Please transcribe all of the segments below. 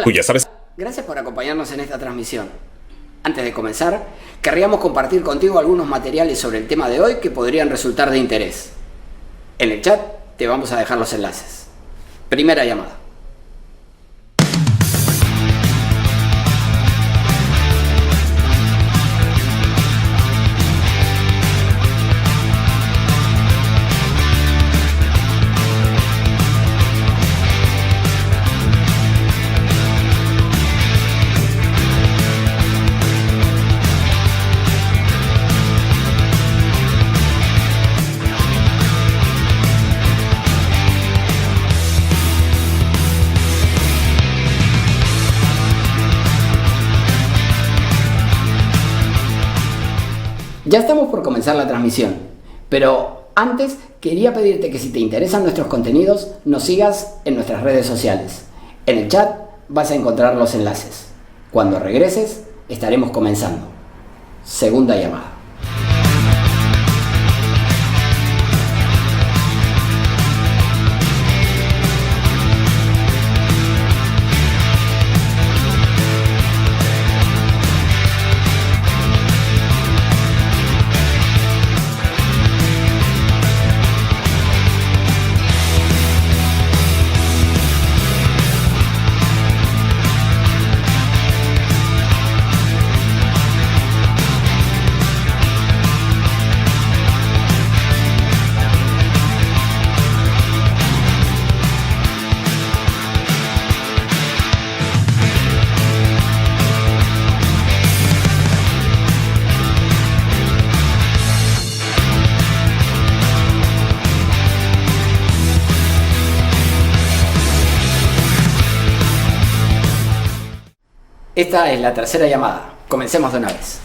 Hola. Pues ya sabes. Gracias por acompañarnos en esta transmisión. Antes de comenzar, querríamos compartir contigo algunos materiales sobre el tema de hoy que podrían resultar de interés. En el chat te vamos a dejar los enlaces. Primera llamada. Ya estamos por comenzar la transmisión, pero antes quería pedirte que si te interesan nuestros contenidos, nos sigas en nuestras redes sociales. En el chat vas a encontrar los enlaces. Cuando regreses, estaremos comenzando. Segunda llamada. Esta es la tercera llamada. Comencemos de una vez.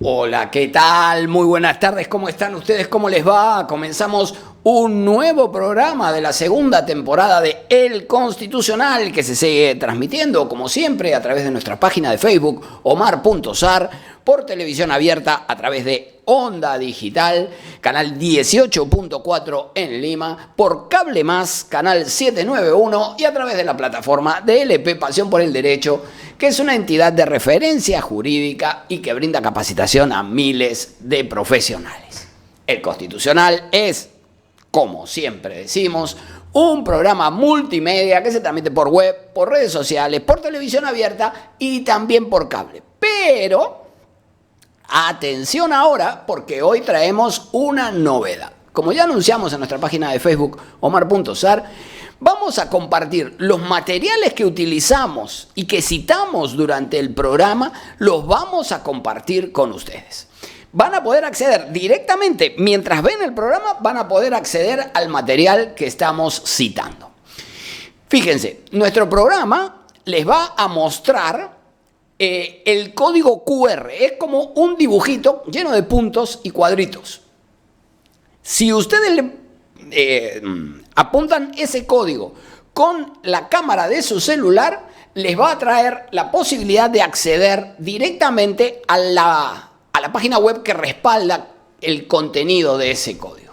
Hola, ¿qué tal? Muy buenas tardes, ¿cómo están ustedes? ¿Cómo les va? Comenzamos un nuevo programa de la segunda temporada de El Constitucional que se sigue transmitiendo, como siempre, a través de nuestra página de Facebook, Omar.Sar, por televisión abierta a través de Onda Digital, canal 18.4 en Lima, por Cable Más, canal 791 y a través de la plataforma de LP Pasión por el Derecho, que es una entidad de referencia jurídica y que brinda capacitación a miles de profesionales. El Constitucional es, como siempre decimos, un programa multimedia que se transmite por web, por redes sociales, por televisión abierta y también por cable. Pero atención ahora, porque hoy traemos una novedad. Como ya anunciamos en nuestra página de Facebook, Omar.Sar, vamos a compartir los materiales que utilizamos y que citamos durante el programa, los vamos a compartir con ustedes. Van a poder acceder directamente, mientras ven el programa, van a poder acceder al material que estamos citando. Fíjense, nuestro programa les va a mostrar el código QR. Es como un dibujito lleno de puntos y cuadritos. Si ustedes apuntan ese código con la cámara de su celular, les va a traer la posibilidad de acceder directamente a la página web que respalda el contenido de ese código.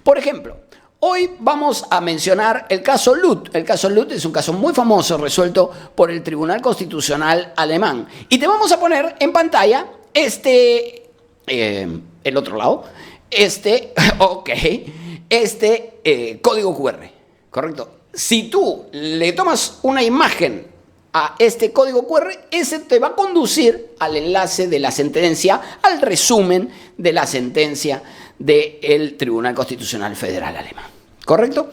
Por ejemplo, hoy vamos a mencionar el caso Lut. El caso Lut es un caso muy famoso resuelto por el Tribunal Constitucional alemán. Y te vamos a poner en pantalla el otro lado, código QR, ¿correcto? Si tú le tomas una imagen a este código QR, ese te va a conducir al enlace de la sentencia, al resumen de la sentencia del Tribunal Constitucional Federal Alemán, ¿correcto?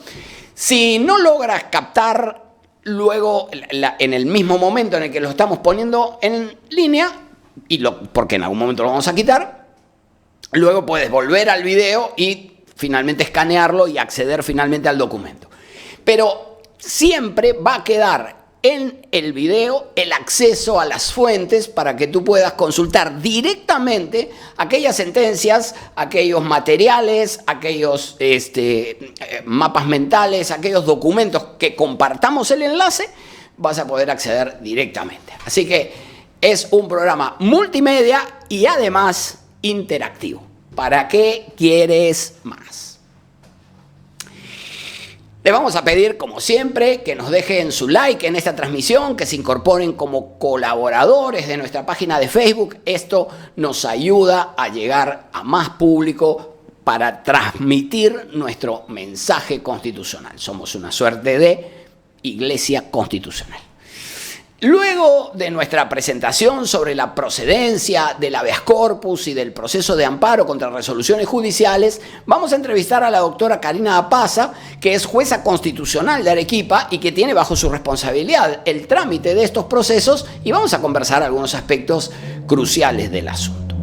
Si no logras captar luego, en el mismo momento en el que lo estamos poniendo en línea, porque en algún momento lo vamos a quitar, luego puedes volver al video y finalmente escanearlo y acceder finalmente al documento. Pero siempre va a quedar en el video el acceso a las fuentes para que tú puedas consultar directamente aquellas sentencias, aquellos materiales, aquellos mapas mentales, aquellos documentos que compartamos el enlace, vas a poder acceder directamente. Así que Es un programa multimedia y además interactivo. ¿Para qué quieres más? Les vamos a pedir, como siempre, que nos dejen su like en esta transmisión, que se incorporen como colaboradores de nuestra página de Facebook. Esto nos ayuda a llegar a más público para transmitir nuestro mensaje constitucional. Somos una suerte de iglesia constitucional. Luego de nuestra presentación sobre la procedencia del habeas corpus y del proceso de amparo contra resoluciones judiciales, vamos a entrevistar a la doctora Karina Apaza, que es jueza constitucional de Arequipa y que tiene bajo su responsabilidad el trámite de estos procesos, y vamos a conversar algunos aspectos cruciales del asunto.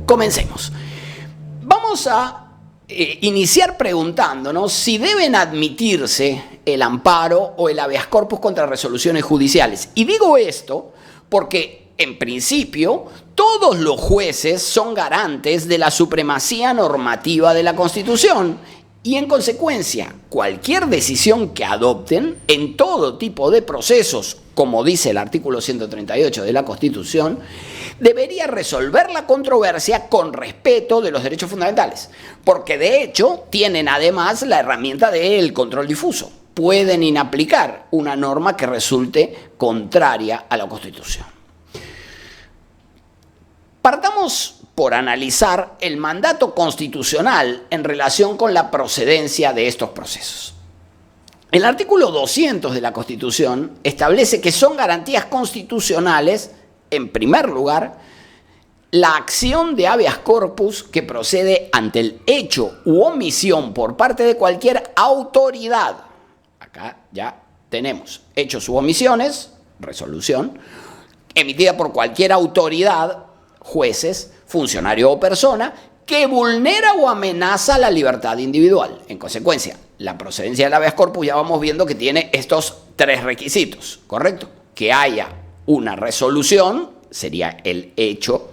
Comencemos. Vamos a iniciar preguntándonos si deben admitirse el amparo o el habeas corpus contra resoluciones judiciales. Y digo esto porque, en principio, todos los jueces son garantes de la supremacía normativa de la Constitución y, en consecuencia, cualquier decisión que adopten en todo tipo de procesos, como dice el artículo 138 de la Constitución, debería resolver la controversia con respeto de los derechos fundamentales, porque de hecho tienen además la herramienta del control difuso. Pueden inaplicar una norma que resulte contraria a la Constitución. Partamos por analizar el mandato constitucional en relación con la procedencia de estos procesos. El artículo 200 de la Constitución establece que son garantías constitucionales, en primer lugar, la acción de habeas corpus que procede ante el hecho u omisión por parte de cualquier autoridad. Acá ya tenemos hechos u omisiones, resolución, emitida por cualquier autoridad, jueces, funcionario o persona, que vulnera o amenaza la libertad individual. En consecuencia, la procedencia del habeas corpus ya vamos viendo que tiene estos tres requisitos, ¿correcto? Que haya una resolución, sería el hecho,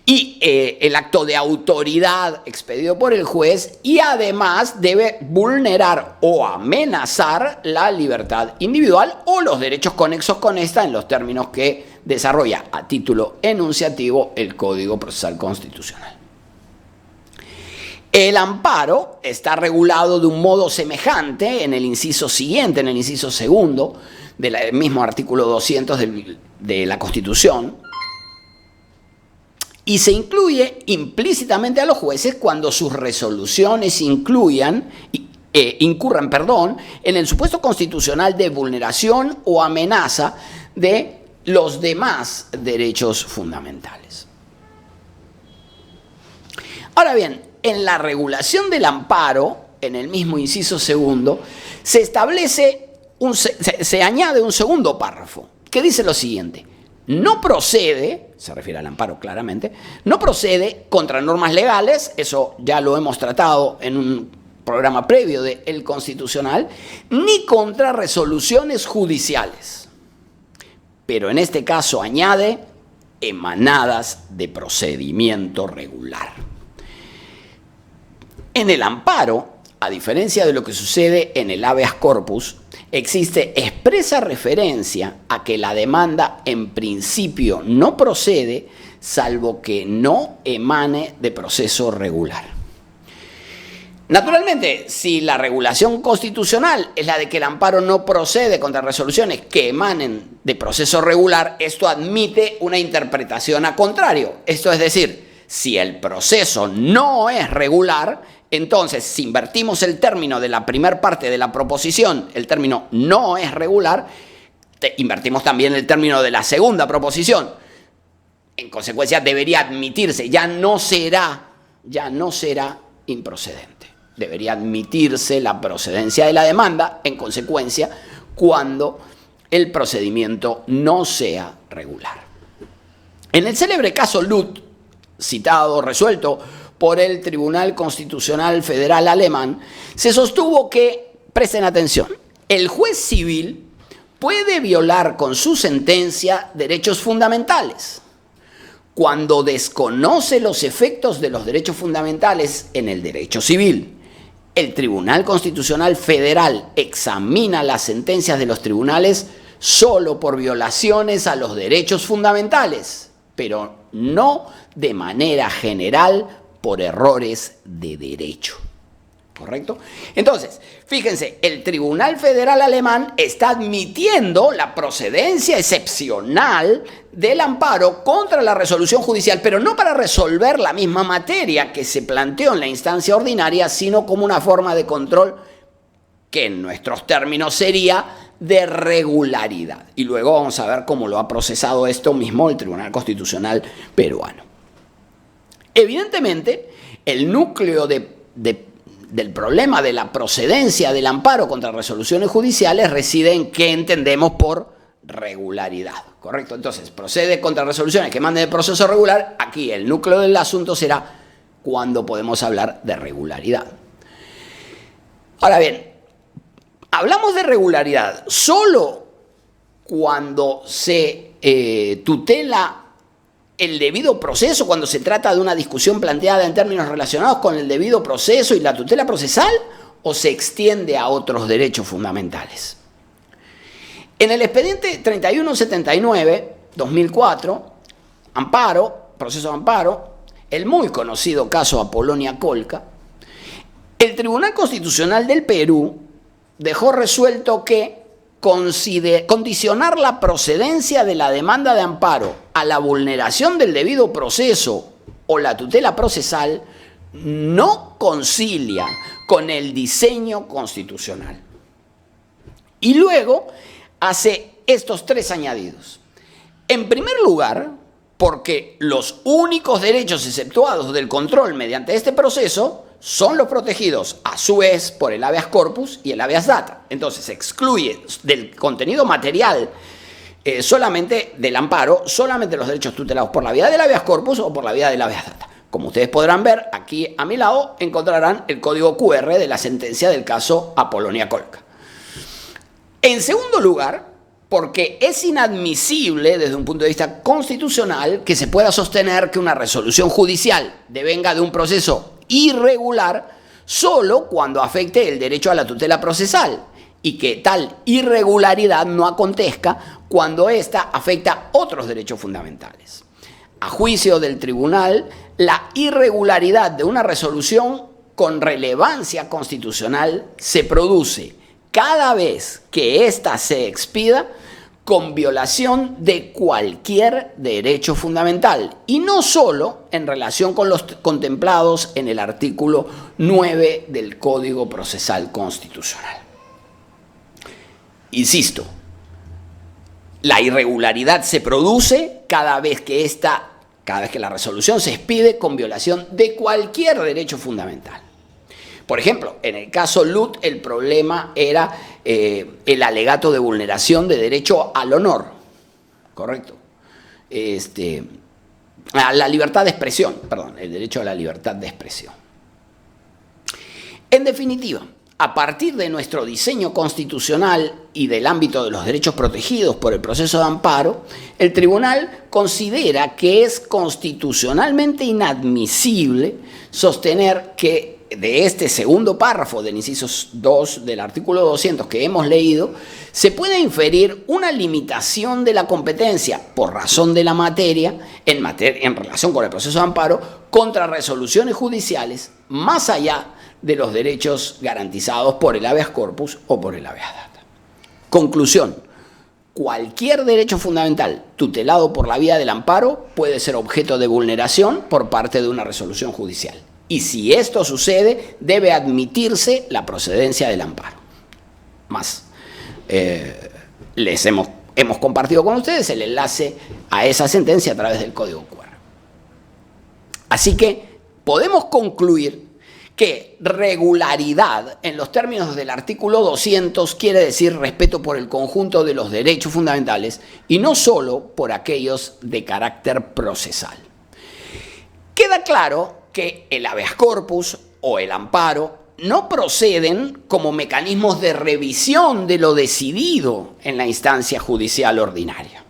y el acto de autoridad expedido por el juez, y además debe vulnerar o amenazar la libertad individual o los derechos conexos con esta en los términos que desarrolla a título enunciativo el Código Procesal Constitucional. El amparo está regulado de un modo semejante en el inciso siguiente, en el inciso segundo del mismo artículo 200 de la Constitución, y se incluye implícitamente a los jueces cuando sus resoluciones incurran en el supuesto constitucional de vulneración o amenaza de los demás derechos fundamentales. Ahora bien, en la regulación del amparo, en el mismo inciso segundo, se añade un segundo párrafo que dice lo siguiente: no procede, se refiere al amparo claramente, no procede contra normas legales, eso ya lo hemos tratado en un programa previo de El Constitucional, ni contra resoluciones judiciales. Pero en este caso añade emanadas de procedimiento regular. En el amparo, a diferencia de lo que sucede en el habeas corpus, existe expresa referencia a que la demanda en principio no procede salvo que no emane de proceso regular. Naturalmente, si la regulación constitucional es la de que el amparo no procede contra resoluciones que emanen de proceso regular, esto admite una interpretación a contrario. Esto es decir, si el proceso no es regular, entonces, si invertimos el término de la primera parte de la proposición, el término no es regular, invertimos también el término de la segunda proposición. En consecuencia, debería admitirse, ya no será improcedente. Debería admitirse la procedencia de la demanda, en consecuencia, cuando el procedimiento no sea regular. En el célebre caso Lut, resuelto por el Tribunal Constitucional Federal Alemán, se sostuvo que, presten atención, el juez civil puede violar con su sentencia derechos fundamentales cuando desconoce los efectos de los derechos fundamentales en el derecho civil. El Tribunal Constitucional Federal examina las sentencias de los tribunales solo por violaciones a los derechos fundamentales, pero no de manera general por errores de derecho. ¿Correcto? Entonces, fíjense, el Tribunal Federal Alemán está admitiendo la procedencia excepcional del amparo contra la resolución judicial, pero no para resolver la misma materia que se planteó en la instancia ordinaria, sino como una forma de control que en nuestros términos sería de regularidad. Y luego vamos a ver cómo lo ha procesado esto mismo el Tribunal Constitucional peruano. Evidentemente, el núcleo del problema de la procedencia del amparo contra resoluciones judiciales reside en qué entendemos por regularidad, ¿correcto? Entonces, procede contra resoluciones que manden de proceso regular. Aquí el núcleo del asunto será cuándo podemos hablar de regularidad. Ahora bien, hablamos de regularidad solo cuando se tutela el debido proceso, cuando se trata de una discusión planteada en términos relacionados con el debido proceso y la tutela procesal, o se extiende a otros derechos fundamentales. En el expediente 3179-2004, amparo, proceso de amparo, el muy conocido caso Apolonia Colca, el Tribunal Constitucional del Perú dejó resuelto que condicionar la procedencia de la demanda de amparo a la vulneración del debido proceso o la tutela procesal no concilia con el diseño constitucional. Y luego hace estos tres añadidos. En primer lugar, porque los únicos derechos exceptuados del control mediante este proceso son los protegidos a su vez por el habeas corpus y el habeas data. Entonces se excluye del contenido material solamente del amparo, solamente los derechos tutelados por la vía del habeas corpus o por la vía del habeas data. Como ustedes podrán ver, aquí a mi lado encontrarán el código QR de la sentencia del caso Apolonia Colca. En segundo lugar, porque es inadmisible desde un punto de vista constitucional que se pueda sostener que una resolución judicial devenga de un proceso irregular solo cuando afecte el derecho a la tutela procesal y que tal irregularidad no acontezca cuando ésta afecta otros derechos fundamentales. A juicio del tribunal, la irregularidad de una resolución con relevancia constitucional se produce cada vez que ésta se expida con violación de cualquier derecho fundamental y no solo en relación con los contemplados en el artículo 9 del Código Procesal Constitucional. Insisto, la irregularidad se produce cada vez que la resolución se expide con violación de cualquier derecho fundamental. Por ejemplo, en el caso Lut, el problema era el alegato de vulneración de derecho al honor, ¿correcto? A la libertad de expresión, perdón, el derecho a la libertad de expresión. En definitiva, a partir de nuestro diseño constitucional y del ámbito de los derechos protegidos por el proceso de amparo, el tribunal considera que es constitucionalmente inadmisible sostener que de este segundo párrafo del inciso 2 del artículo 200 que hemos leído, se puede inferir una limitación de la competencia por razón de la materia en relación con el proceso de amparo contra resoluciones judiciales más allá de los derechos garantizados por el habeas corpus o por el habeas data. Conclusión: cualquier derecho fundamental tutelado por la vía del amparo puede ser objeto de vulneración por parte de una resolución judicial. Y si esto sucede, debe admitirse la procedencia del amparo. Más, hemos compartido con ustedes el enlace a esa sentencia a través del código QR. Así que podemos concluir que regularidad, en los términos del artículo 200, quiere decir respeto por el conjunto de los derechos fundamentales y no solo por aquellos de carácter procesal. Queda claro que el habeas corpus o el amparo no proceden como mecanismos de revisión de lo decidido en la instancia judicial ordinaria.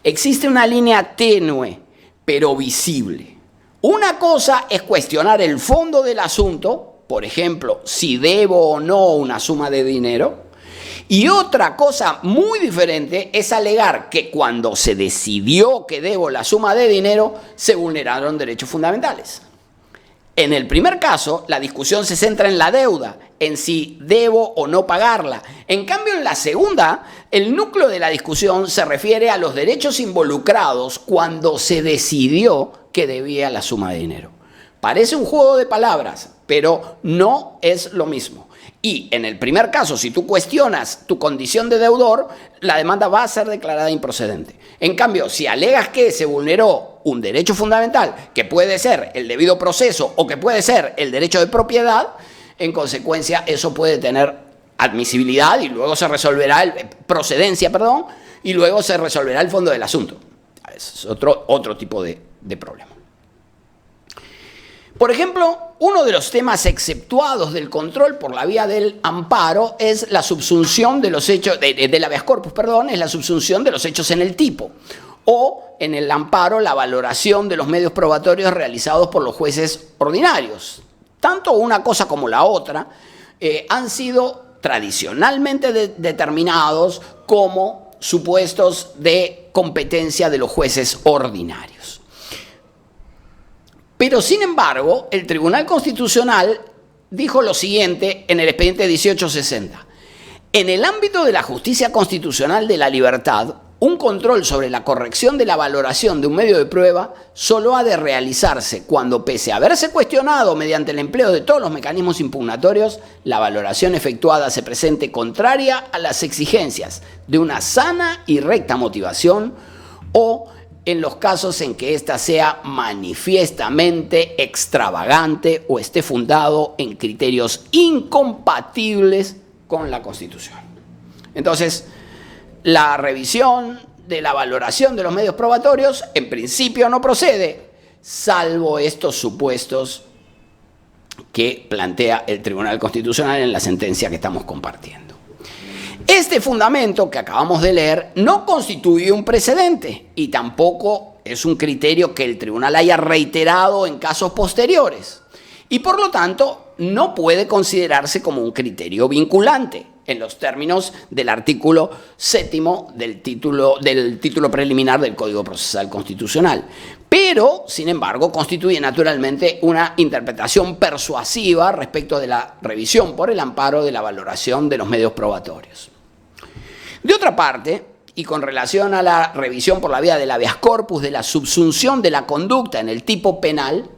Existe una línea tenue, pero visible. Una cosa es cuestionar el fondo del asunto, por ejemplo, si debo o no una suma de dinero, Y otra cosa muy diferente es alegar que cuando se decidió que debo la suma de dinero, se vulneraron derechos fundamentales. En el primer caso, la discusión se centra en la deuda, en si debo o no pagarla. En cambio, en la segunda, el núcleo de la discusión se refiere a los derechos involucrados cuando se decidió que debía la suma de dinero. Parece un juego de palabras, pero no es lo mismo. Y en el primer caso, si tú cuestionas tu condición de deudor, la demanda va a ser declarada improcedente. En cambio, si alegas que se vulneró un derecho fundamental, que puede ser el debido proceso o que puede ser el derecho de propiedad, en consecuencia eso puede tener admisibilidad y luego se resolverá y luego se resolverá el fondo del asunto. Es otro tipo de problema. Por ejemplo, uno de los temas exceptuados del control por la vía del amparo es la subsunción de los hechos, del habeas corpus, es la subsunción de los hechos en el tipo. O en el amparo, la valoración de los medios probatorios realizados por los jueces ordinarios. Tanto una cosa como la otra han sido tradicionalmente determinados como supuestos de competencia de los jueces ordinarios. Pero, sin embargo, el Tribunal Constitucional dijo lo siguiente en el expediente 1860. En el ámbito de la justicia constitucional de la libertad, un control sobre la corrección de la valoración de un medio de prueba solo ha de realizarse cuando, pese a haberse cuestionado mediante el empleo de todos los mecanismos impugnatorios, la valoración efectuada se presente contraria a las exigencias de una sana y recta motivación o en los casos en que ésta sea manifiestamente extravagante o esté fundado en criterios incompatibles con la Constitución. Entonces, la revisión de la valoración de los medios probatorios en principio no procede, salvo estos supuestos que plantea el Tribunal Constitucional en la sentencia que estamos compartiendo. Este fundamento que acabamos de leer no constituye un precedente y tampoco es un criterio que el tribunal haya reiterado en casos posteriores y por lo tanto no puede considerarse como un criterio vinculante en los términos del artículo 7º del título preliminar del Código Procesal Constitucional. Pero, sin embargo, constituye naturalmente una interpretación persuasiva respecto de la revisión por el amparo de la valoración de los medios probatorios. De otra parte, y con relación a la revisión por la vía del habeas corpus de la subsunción de la conducta en el tipo penal,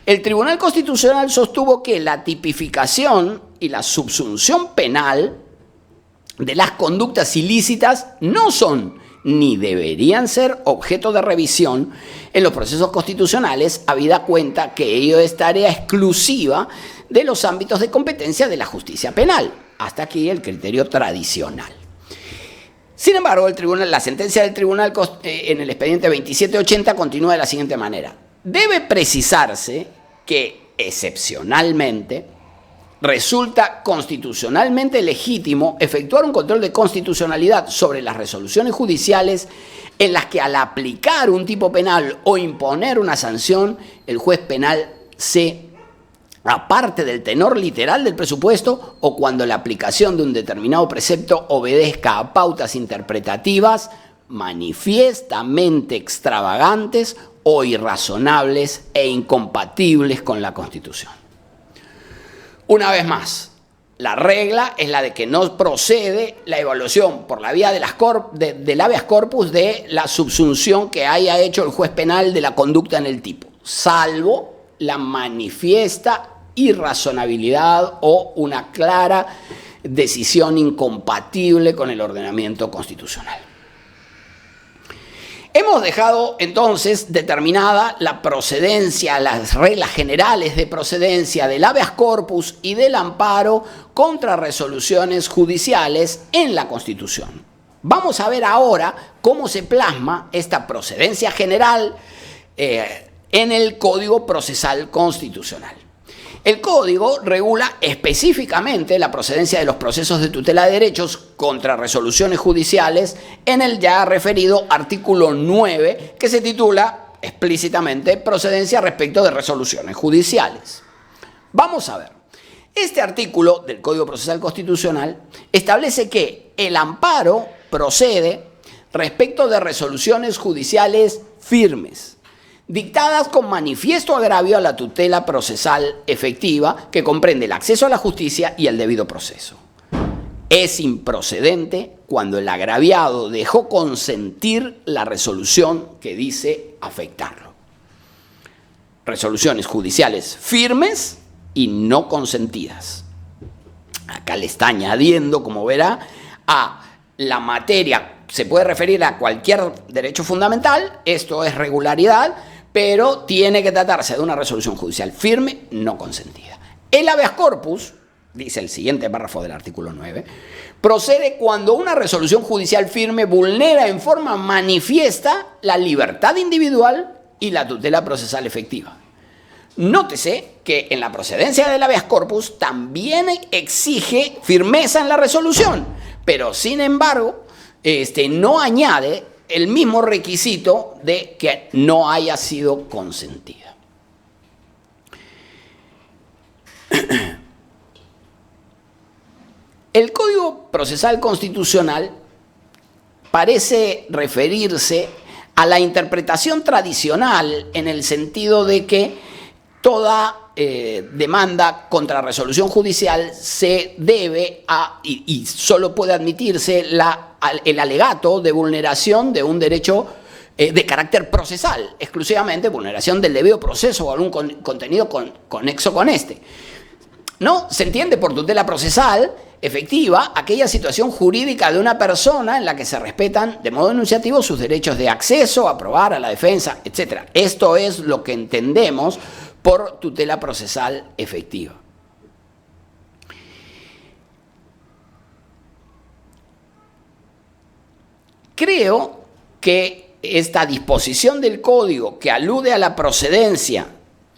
el Tribunal Constitucional sostuvo que la tipificación y la subsunción penal de las conductas ilícitas no son ni deberían ser objeto de revisión en los procesos constitucionales, habida cuenta que ello es tarea exclusiva de los ámbitos de competencia de la justicia penal. Hasta aquí el criterio tradicional. Sin embargo, la sentencia del tribunal en el expediente 2780 continúa de la siguiente manera. Debe precisarse que, excepcionalmente, resulta constitucionalmente legítimo efectuar un control de constitucionalidad sobre las resoluciones judiciales en las que al aplicar un tipo penal o imponer una sanción, el juez penal se aparte del tenor literal del presupuesto o cuando la aplicación de un determinado precepto obedezca a pautas interpretativas manifiestamente extravagantes o irrazonables e incompatibles con la Constitución. Una vez más, la regla es la de que no procede la evaluación por la vía del habeas corpus de la subsunción que haya hecho el juez penal de la conducta en el tipo, salvo la manifiesta irrazonabilidad o una clara decisión incompatible con el ordenamiento constitucional. Hemos dejado entonces determinada la procedencia, las reglas generales de procedencia del habeas corpus y del amparo contra resoluciones judiciales en la Constitución. Vamos a ver ahora cómo se plasma esta procedencia general en el Código Procesal Constitucional. El Código regula específicamente la procedencia de los procesos de tutela de derechos contra resoluciones judiciales en el ya referido artículo 9, que se titula explícitamente Procedencia respecto de resoluciones judiciales. Vamos a ver. Este artículo del Código Procesal Constitucional establece que el amparo procede respecto de resoluciones judiciales firmes, dictadas con manifiesto agravio a la tutela procesal efectiva, que comprende el acceso a la justicia y el debido proceso. Es improcedente cuando el agraviado dejó consentir la resolución que dice afectarlo. Resoluciones judiciales firmes y no consentidas. Acá le está añadiendo, como verá, a la materia, se puede referir a cualquier derecho fundamental, esto es regularidad, pero tiene que tratarse de una resolución judicial firme, no consentida. El habeas corpus, dice el siguiente párrafo del artículo 9, procede cuando una resolución judicial firme vulnera en forma manifiesta la libertad individual y la tutela procesal efectiva. Nótese que en la procedencia del habeas corpus también exige firmeza en la resolución, pero sin embargo no añade el mismo requisito de que no haya sido consentida. El Código Procesal Constitucional parece referirse a la interpretación tradicional en el sentido de que toda demanda contra resolución judicial se debe a, y solo puede admitirse el alegato de vulneración de un derecho de carácter procesal, exclusivamente vulneración del debido proceso o algún contenido conexo con este. No se entiende por tutela procesal efectiva aquella situación jurídica de una persona en la que se respetan de modo enunciativo sus derechos de acceso, a probar, a la defensa, etc. Esto es lo que entendemos por tutela procesal efectiva. Creo que esta disposición del Código que alude a la procedencia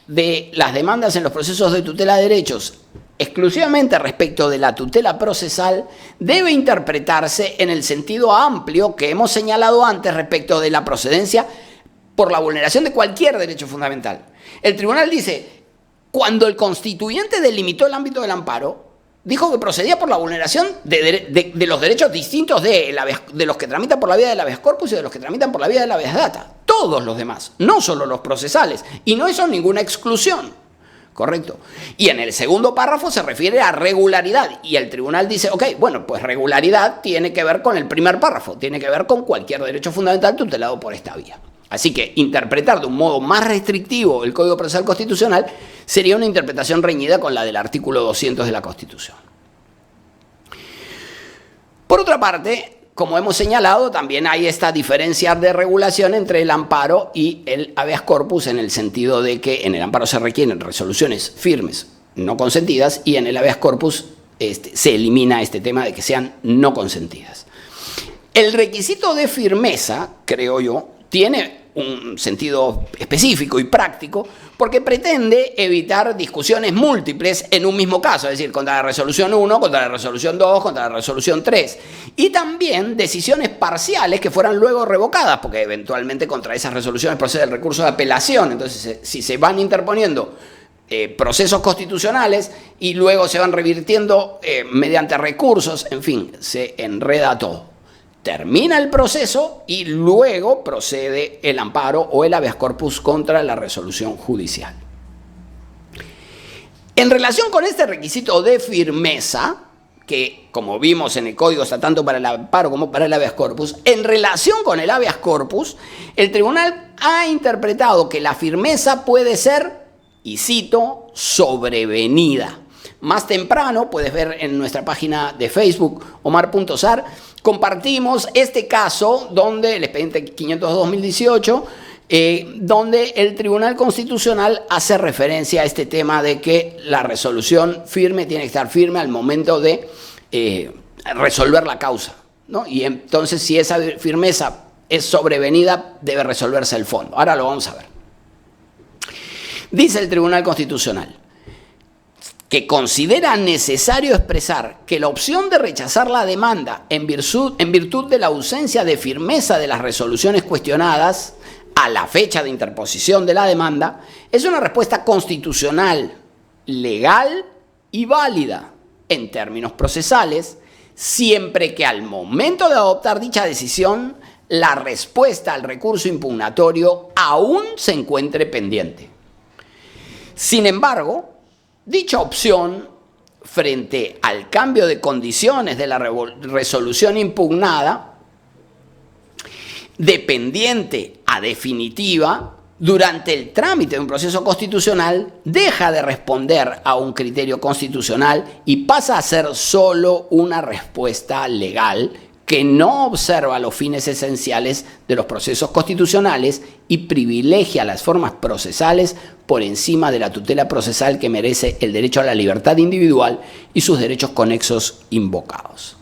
de las demandas en los procesos de tutela de derechos exclusivamente respecto de la tutela procesal debe interpretarse en el sentido amplio que hemos señalado antes respecto de la procedencia por la vulneración de cualquier derecho fundamental. El tribunal dice, cuando el constituyente delimitó el ámbito del amparo, dijo que procedía por la vulneración de los derechos distintos de los que tramitan por la vía del habeas corpus y de los que tramitan por la vía del habeas data. Todos los demás, no solo los procesales. Y no eso ninguna exclusión. ¿Correcto? Y en el segundo párrafo se refiere a regularidad. Y el tribunal dice, ok, bueno, pues regularidad tiene que ver con el primer párrafo. Tiene que ver con cualquier derecho fundamental tutelado por esta vía. Así que interpretar de un modo más restrictivo el Código Procesal Constitucional sería una interpretación reñida con la del artículo 200 de la Constitución. Por otra parte, como hemos señalado, también hay esta diferencia de regulación entre el amparo y el habeas corpus en el sentido de que en el amparo se requieren resoluciones firmes, no consentidas, y en el habeas corpus se elimina este tema de que sean no consentidas. El requisito de firmeza, creo yo, tiene un sentido específico y práctico porque pretende evitar discusiones múltiples en un mismo caso, es decir, contra la resolución 1, contra la resolución 2, contra la resolución 3, y también decisiones parciales que fueran luego revocadas, porque eventualmente contra esas resoluciones procede el recurso de apelación. Entonces, si se van interponiendo procesos constitucionales y luego se van revirtiendo mediante recursos, en fin, se enreda todo. Termina el proceso y luego procede el amparo o el habeas corpus contra la resolución judicial. En relación con este requisito de firmeza, que como vimos en el código está tanto para el amparo como para el habeas corpus, en relación con el habeas corpus, el tribunal ha interpretado que la firmeza puede ser, y cito, sobrevenida. Más temprano, puedes ver en nuestra página de Facebook, omar.sar, compartimos este caso donde el expediente 502-2018, donde el Tribunal Constitucional hace referencia a este tema de que la resolución firme tiene que estar firme al momento de resolver la causa, ¿no? Y entonces, si esa firmeza es sobrevenida, debe resolverse el fondo. Ahora lo vamos a ver. Dice el Tribunal Constitucional que considera necesario expresar que la opción de rechazar la demanda en virtud de la ausencia de firmeza de las resoluciones cuestionadas a la fecha de interposición de la demanda es una respuesta constitucional, legal y válida en términos procesales, siempre que al momento de adoptar dicha decisión, la respuesta al recurso impugnatorio aún se encuentre pendiente. Sin embargo, dicha opción, frente al cambio de condiciones de la resolución impugnada, dependiente a definitiva, durante el trámite de un proceso constitucional, deja de responder a un criterio constitucional y pasa a ser solo una respuesta legal que no observa los fines esenciales de los procesos constitucionales y privilegia las formas procesales por encima de la tutela procesal que merece el derecho a la libertad individual y sus derechos conexos invocados.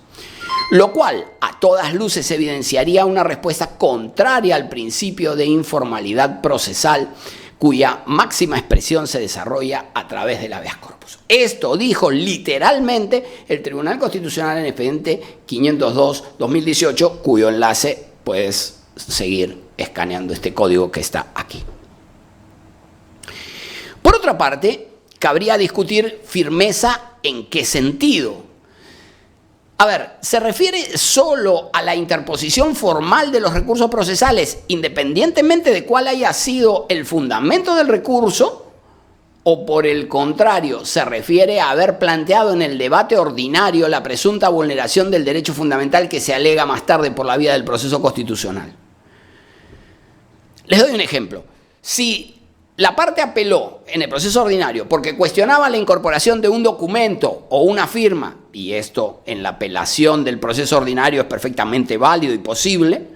Lo cual, a todas luces, evidenciaría una respuesta contraria al principio de informalidad procesal, cuya máxima expresión se desarrolla a través del habeas corpus. Esto dijo literalmente el Tribunal Constitucional en expediente 502-2018, cuyo enlace puedes seguir escaneando este código que está aquí. Por otra parte, cabría discutir firmeza en qué sentido. A ver, ¿se refiere solo a la interposición formal de los recursos procesales, independientemente de cuál haya sido el fundamento del recurso? ¿O por el contrario, se refiere a haber planteado en el debate ordinario la presunta vulneración del derecho fundamental que se alega más tarde por la vía del proceso constitucional? Les doy un ejemplo. Si la parte apeló en el proceso ordinario porque cuestionaba la incorporación de un documento o una firma, y esto en la apelación del proceso ordinario es perfectamente válido y posible,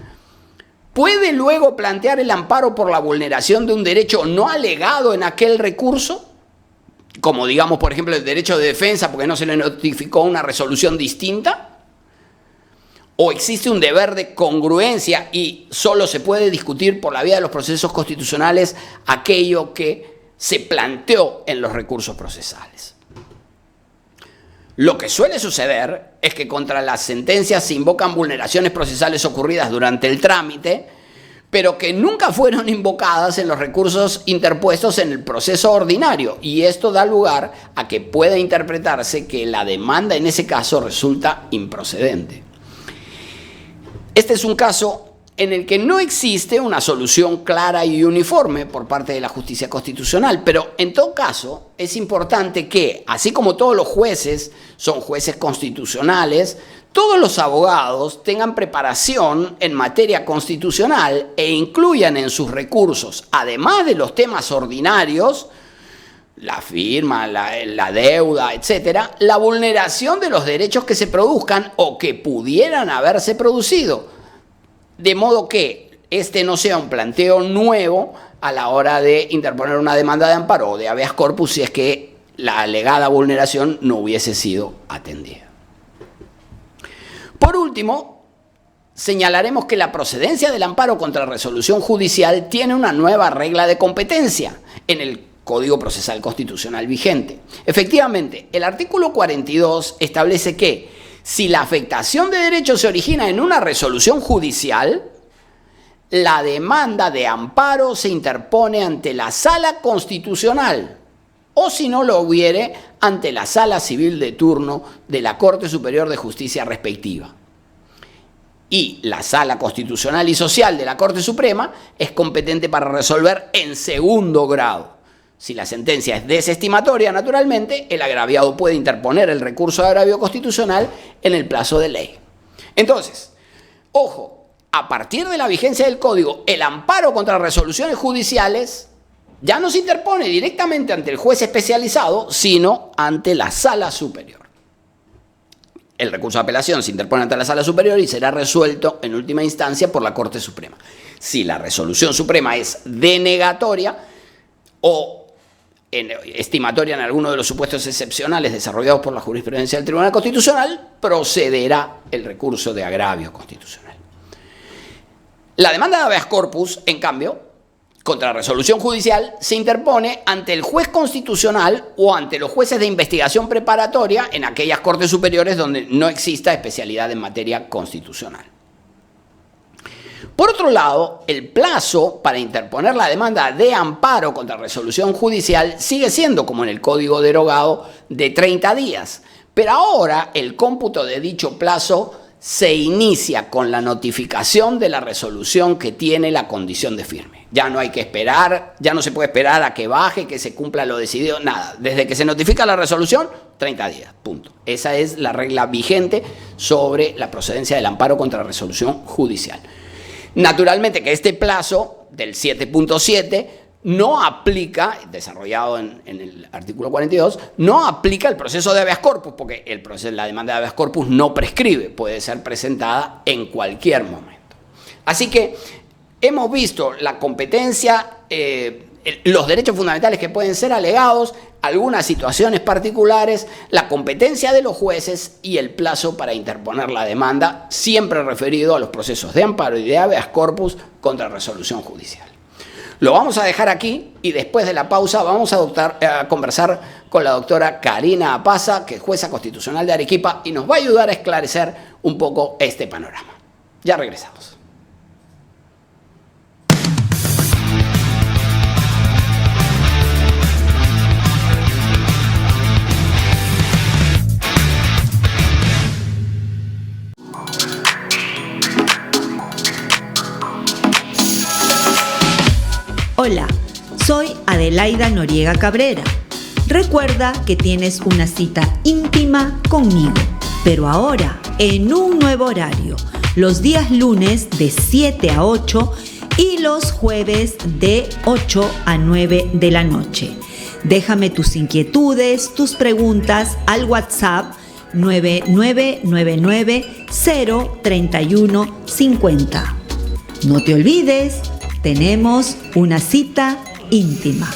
¿puede luego plantear el amparo por la vulneración de un derecho no alegado en aquel recurso? Como digamos, por ejemplo, el derecho de defensa porque no se le notificó una resolución distinta. ¿O existe un deber de congruencia y solo se puede discutir por la vía de los procesos constitucionales aquello que se planteó en los recursos procesales? Lo que suele suceder es que contra las sentencias se invocan vulneraciones procesales ocurridas durante el trámite, pero que nunca fueron invocadas en los recursos interpuestos en el proceso ordinario, y esto da lugar a que pueda interpretarse que la demanda en ese caso resulta improcedente. Este es un caso en el que no existe una solución clara y uniforme por parte de la justicia constitucional, pero en todo caso es importante que, así como todos los jueces son jueces constitucionales, todos los abogados tengan preparación en materia constitucional e incluyan en sus recursos, además de los temas ordinarios, la firma, la deuda, etcétera, la vulneración de los derechos que se produzcan o que pudieran haberse producido, de modo que este no sea un planteo nuevo a la hora de interponer una demanda de amparo o de habeas corpus si es que la alegada vulneración no hubiese sido atendida. Por último, señalaremos que la procedencia del amparo contra resolución judicial tiene una nueva regla de competencia en el Código Procesal Constitucional vigente. Efectivamente, el artículo 42 establece que si la afectación de derechos se origina en una resolución judicial, la demanda de amparo se interpone ante la Sala Constitucional o, si no lo hubiere, ante la Sala Civil de turno de la Corte Superior de Justicia respectiva. Y la Sala Constitucional y Social de la Corte Suprema es competente para resolver en segundo grado. Si la sentencia es desestimatoria, naturalmente, el agraviado puede interponer el recurso de agravio constitucional en el plazo de ley. Entonces, ojo, a partir de la vigencia del Código, el amparo contra resoluciones judiciales ya no se interpone directamente ante el juez especializado, sino ante la Sala Superior. El recurso de apelación se interpone ante la Sala Superior y será resuelto en última instancia por la Corte Suprema. Si la resolución suprema es denegatoria o estimatoria en alguno de los supuestos excepcionales desarrollados por la jurisprudencia del Tribunal Constitucional, procederá el recurso de agravio constitucional. La demanda de habeas corpus, en cambio, contra resolución judicial, se interpone ante el juez constitucional o ante los jueces de investigación preparatoria en aquellas cortes superiores donde no exista especialidad en materia constitucional. Por otro lado, el plazo para interponer la demanda de amparo contra resolución judicial sigue siendo, como en el Código derogado, de 30 días. Pero ahora el cómputo de dicho plazo se inicia con la notificación de la resolución que tiene la condición de firme. Ya no hay que esperar, ya no se puede esperar a que baje, que se cumpla lo decidido, nada. Desde que se notifica la resolución, 30 días, punto. Esa es la regla vigente sobre la procedencia del amparo contra resolución judicial. Naturalmente que este plazo del 7.7 no aplica, desarrollado en el artículo 42, no aplica el proceso de habeas corpus, porque la demanda de habeas corpus no prescribe, puede ser presentada en cualquier momento. Así que hemos visto la competencia, los derechos fundamentales que pueden ser alegados, algunas situaciones particulares, la competencia de los jueces y el plazo para interponer la demanda, siempre referido a los procesos de amparo y de habeas corpus contra resolución judicial. Lo vamos a dejar aquí y después de la pausa vamos a conversar con la doctora Karina Apaza, que es jueza constitucional de Arequipa, y nos va a ayudar a esclarecer un poco este panorama. Ya regresamos. Hola, soy Adelaida Noriega Cabrera. Recuerda que tienes una cita íntima conmigo, pero ahora en un nuevo horario, los días lunes de 7 a 8 y los jueves de 8 a 9 de la noche. Déjame tus inquietudes, tus preguntas al WhatsApp 9999 031 50. No te olvides, tenemos una cita íntima.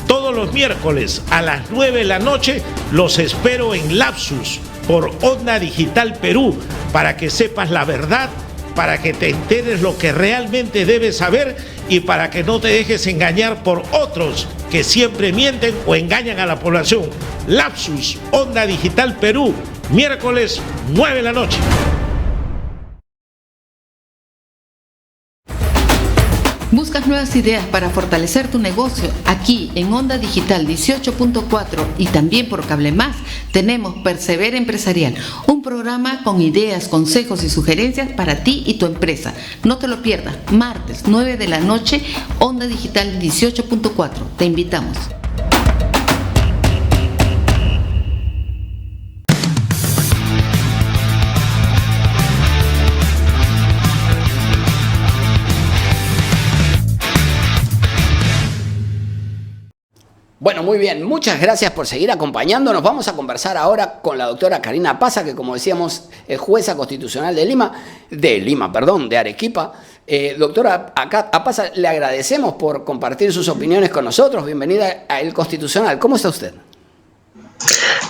Todos los miércoles a las 9 de la noche los espero en Lapsus por Onda Digital Perú para que sepas la verdad, para que te enteres lo que realmente debes saber y para que no te dejes engañar por otros que siempre mienten o engañan a la población. Lapsus, Onda Digital Perú, miércoles 9 de la noche. ¿Buscas nuevas ideas para fortalecer tu negocio? Aquí en Onda Digital 18.4 y también por Cable Más tenemos Persevera Empresarial, un programa con ideas, consejos y sugerencias para ti y tu empresa. No te lo pierdas, martes 9 de la noche, Onda Digital 18.4. Te invitamos. Bueno, muy bien, muchas gracias por seguir acompañándonos. Vamos a conversar ahora con la doctora Karina Apaza, que como decíamos es jueza constitucional de Arequipa. Doctora Apaza, le agradecemos por compartir sus opiniones con nosotros. Bienvenida a El Constitucional. ¿Cómo está usted?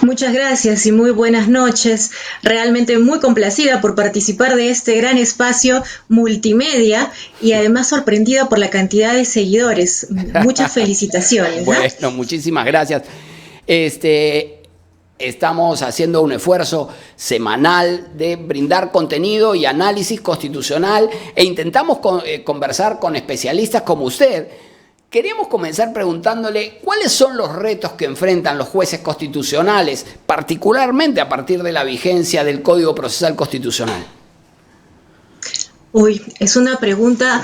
Muchas gracias y muy buenas noches. Realmente muy complacida por participar de este gran espacio multimedia y además sorprendida por la cantidad de seguidores. Muchas felicitaciones, ¿no? Bueno, muchísimas gracias. Estamos haciendo un esfuerzo semanal de brindar contenido y análisis constitucional e intentamos conversar con especialistas como usted. Queríamos comenzar preguntándole cuáles son los retos que enfrentan los jueces constitucionales, particularmente a partir de la vigencia del Código Procesal Constitucional. Es una pregunta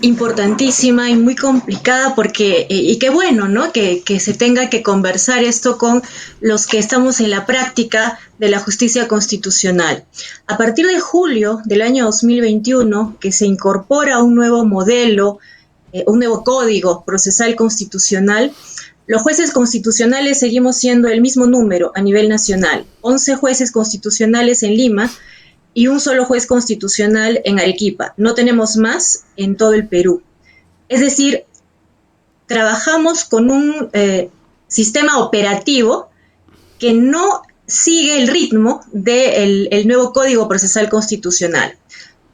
importantísima y muy complicada porque, y qué bueno, ¿no? Que se tenga que conversar esto con los que estamos en la práctica de la justicia constitucional. A partir de julio del año 2021, que se incorpora un nuevo modelo, un nuevo código procesal constitucional, los jueces constitucionales seguimos siendo el mismo número a nivel nacional, 11 jueces constitucionales en Lima y un solo juez constitucional en Arequipa. No tenemos más en todo el Perú. Es decir, trabajamos con un sistema operativo que no sigue el ritmo del nuevo Código Procesal Constitucional.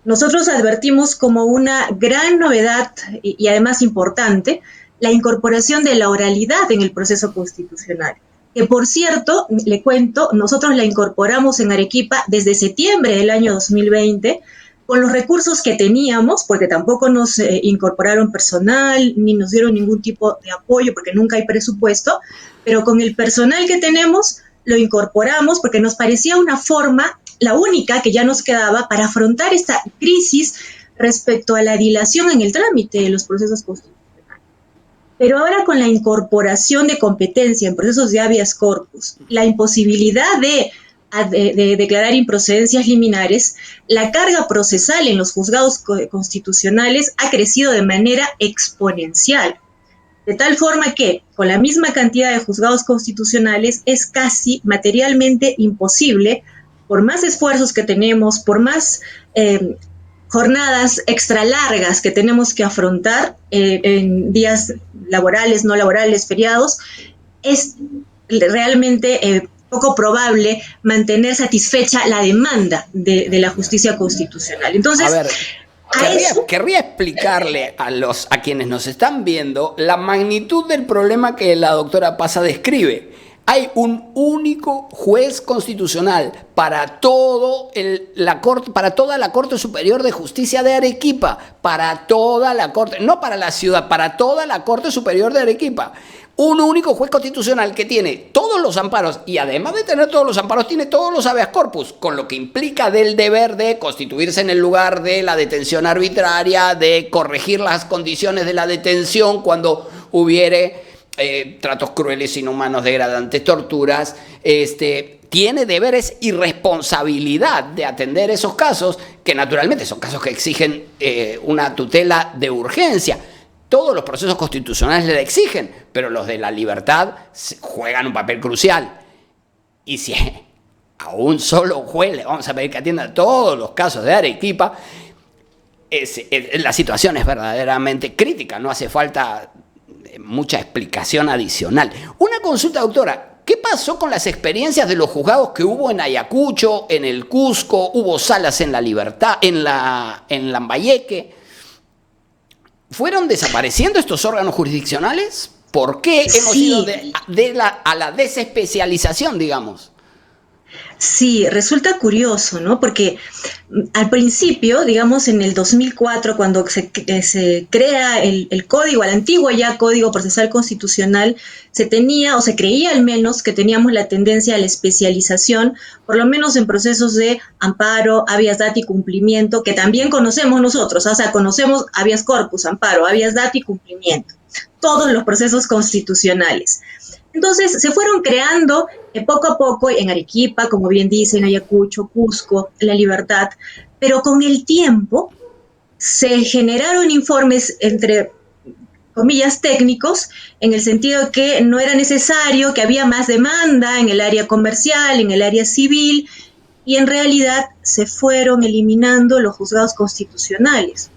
Nosotros advertimos como una gran novedad y además importante la incorporación de la oralidad en el proceso constitucional. que por cierto, le cuento, nosotros la incorporamos en Arequipa desde septiembre del año 2020, con los recursos que teníamos, porque tampoco nos incorporaron personal, ni nos dieron ningún tipo de apoyo, porque nunca hay presupuesto, pero con el personal que tenemos lo incorporamos porque nos parecía una forma, la única que ya nos quedaba para afrontar esta crisis respecto a la dilación en el trámite de los procesos constitucionales. Pero ahora con la incorporación de competencia en procesos de habeas corpus, la imposibilidad de declarar improcedencias liminares, la carga procesal en los juzgados constitucionales ha crecido de manera exponencial. De tal forma que, con la misma cantidad de juzgados constitucionales, es casi materialmente imposible, por más esfuerzos que tenemos, por más jornadas extra largas que tenemos que afrontar en días laborales, no laborales, feriados, es realmente poco probable mantener satisfecha la demanda de la justicia constitucional. Entonces, a ver, querría explicarle a quienes nos están viendo la magnitud del problema que la doctora Pasa describe. Hay un único juez constitucional para toda la Corte Superior de Justicia de Arequipa, para toda la Corte, no para la ciudad, para toda la Corte Superior de Arequipa. Un único juez constitucional que tiene todos los amparos y además de tener todos los amparos tiene todos los habeas corpus, con lo que implica del deber de constituirse en el lugar de la detención arbitraria, de corregir las condiciones de la detención cuando hubiere tratos crueles, inhumanos, degradantes, torturas, tiene deberes y responsabilidad de atender esos casos, que naturalmente son casos que exigen una tutela de urgencia. Todos los procesos constitucionales le exigen, pero los de la libertad juegan un papel crucial. Y si a un solo juez le vamos a pedir que atienda todos los casos de Arequipa, la situación es verdaderamente crítica, no hace falta mucha explicación adicional. Una consulta, doctora. ¿Qué pasó con las experiencias de los juzgados que hubo en Ayacucho, en el Cusco? Hubo salas en La Libertad, en Lambayeque. ¿Fueron desapareciendo estos órganos jurisdiccionales? ¿Por qué hemos ido a la desespecialización, digamos? Sí, resulta curioso, ¿no? Porque al principio, digamos en el 2004, cuando se crea el código, el antiguo ya Código Procesal Constitucional, se tenía, o se creía al menos, que teníamos la tendencia a la especialización, por lo menos en procesos de amparo, habeas data y cumplimiento, que también conocemos nosotros, o sea, conocemos habeas corpus, amparo, habeas data y cumplimiento, todos los procesos constitucionales. Entonces se fueron creando poco a poco en Arequipa, como bien dicen, Ayacucho, Cusco, La Libertad, pero con el tiempo se generaron informes entre comillas técnicos, en el sentido de que no era necesario, que había más demanda en el área comercial, en el área civil, y en realidad se fueron eliminando los juzgados constitucionales.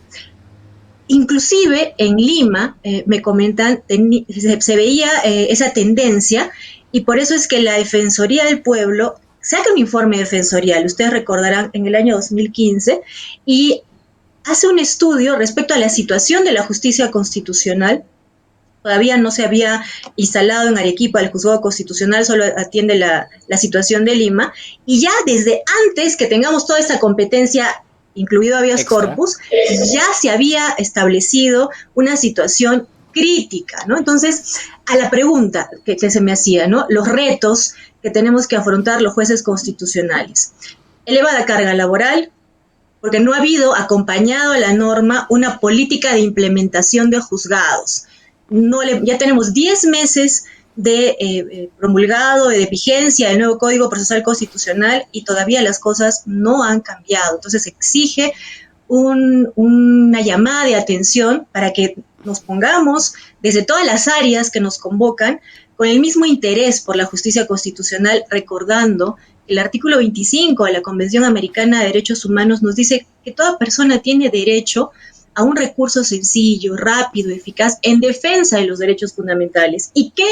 Inclusive en Lima, me comentan, se veía esa tendencia, y por eso es que la Defensoría del Pueblo saca un informe defensorial, ustedes recordarán, en el año 2015, y hace un estudio respecto a la situación de la justicia constitucional. Todavía no se había instalado en Arequipa el juzgado constitucional, solo atiende la situación de Lima, y ya desde antes que tengamos toda esa competencia, incluido habeas corpus, ya se había establecido una situación crítica, ¿no? Entonces, a la pregunta que se me hacía, ¿no? Los retos que tenemos que afrontar los jueces constitucionales. Elevada carga laboral, porque no ha habido acompañado a la norma una política de implementación de juzgados. Ya tenemos 10 meses de promulgado, de vigencia del nuevo Código Procesal Constitucional y todavía las cosas no han cambiado. Entonces exige una llamada de atención para que nos pongamos desde todas las áreas que nos convocan con el mismo interés por la justicia constitucional, recordando el artículo 25 de la Convención Americana de Derechos Humanos nos dice que toda persona tiene derecho a un recurso sencillo, rápido, eficaz, en defensa de los derechos fundamentales. ¿Y qué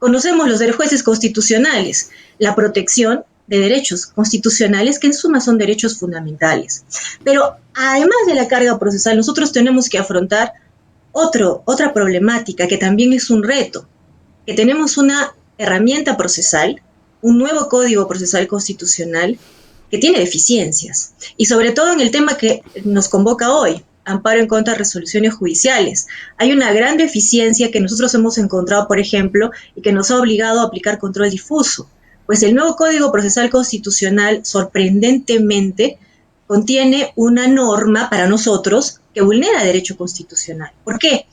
conocemos los jueces constitucionales? La protección de derechos constitucionales, que en suma son derechos fundamentales. Pero además de la carga procesal, nosotros tenemos que afrontar otra problemática que también es un reto, que tenemos una herramienta procesal, un nuevo Código Procesal Constitucional que tiene deficiencias. Y sobre todo en el tema que nos convoca hoy, amparo en contra de resoluciones judiciales. Hay una gran deficiencia que nosotros hemos encontrado, por ejemplo, y que nos ha obligado a aplicar control difuso. Pues el nuevo Código Procesal Constitucional, sorprendentemente, contiene una norma para nosotros que vulnera derecho constitucional. ¿Por qué?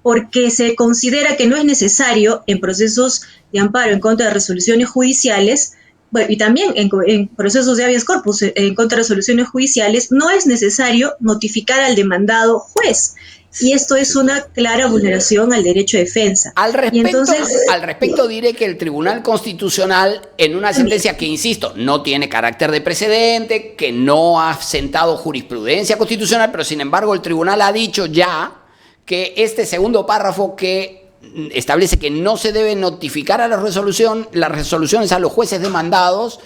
Porque se considera que no es necesario en procesos de amparo en contra de resoluciones judiciales, bueno, y también en procesos de habeas corpus en contra de resoluciones judiciales, no es necesario notificar al demandado juez. Y esto es una clara vulneración al derecho de defensa. Al respecto diré que el Tribunal Constitucional, en una sentencia que, insisto, no tiene carácter de precedente, que no ha sentado jurisprudencia constitucional, pero sin embargo el tribunal ha dicho ya que este segundo párrafo que establece que no se debe notificar a las resoluciones a los jueces demandados,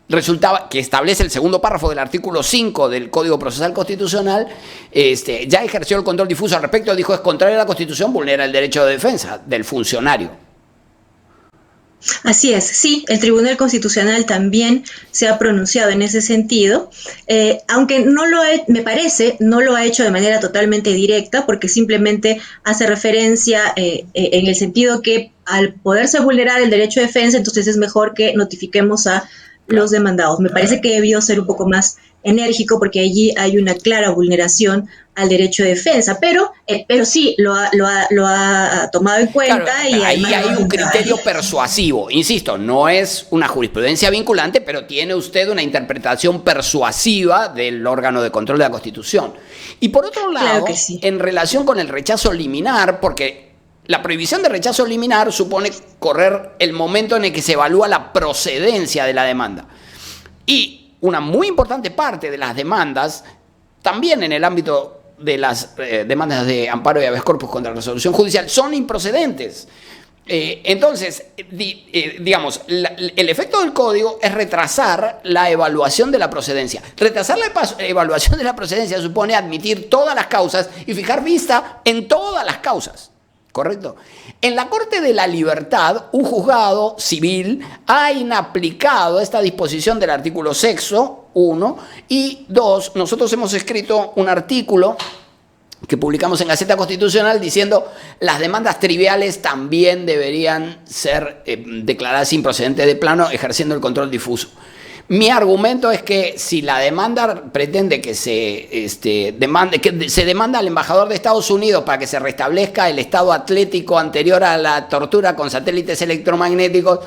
resultaba que establece el segundo párrafo del artículo 5 del Código Procesal Constitucional, ya ejerció el control difuso al respecto, dijo es contrario a la Constitución, vulnera el derecho de defensa del funcionario. Así es, sí, el Tribunal Constitucional también se ha pronunciado en ese sentido, aunque me parece, no lo ha hecho de manera totalmente directa, porque simplemente hace referencia en el sentido que al poderse vulnerar el derecho de defensa, entonces es mejor que notifiquemos a los demandados. Me parece que debió ser un poco más enérgico porque allí hay una clara vulneración al derecho de defensa, pero sí lo ha tomado en cuenta. Claro, y ahí hay un criterio persuasivo. Insisto, no es una jurisprudencia vinculante, pero tiene usted una interpretación persuasiva del órgano de control de la Constitución. Y por otro lado, claro sí, en relación con el rechazo liminar, porque la prohibición de rechazo liminar supone correr el momento en el que se evalúa la procedencia de la demanda. Y una muy importante parte de las demandas, también en el ámbito de las demandas de amparo y habeas corpus contra la resolución judicial, son improcedentes. Entonces, digamos, el efecto del código es retrasar la evaluación de la procedencia. Retrasar la evaluación de la procedencia supone admitir todas las causas y fijar vista en todas las causas. ¿Correcto? En la Corte de la Libertad, un juzgado civil ha inaplicado esta disposición del artículo 6, 1, y 2, nosotros hemos escrito un artículo que publicamos en Gaceta Constitucional diciendo las demandas triviales también deberían ser declaradas improcedentes de plano, ejerciendo el control difuso. Mi argumento es que si la demanda pretende que se demanda al embajador de Estados Unidos para que se restablezca el estado atlético anterior a la tortura con satélites electromagnéticos,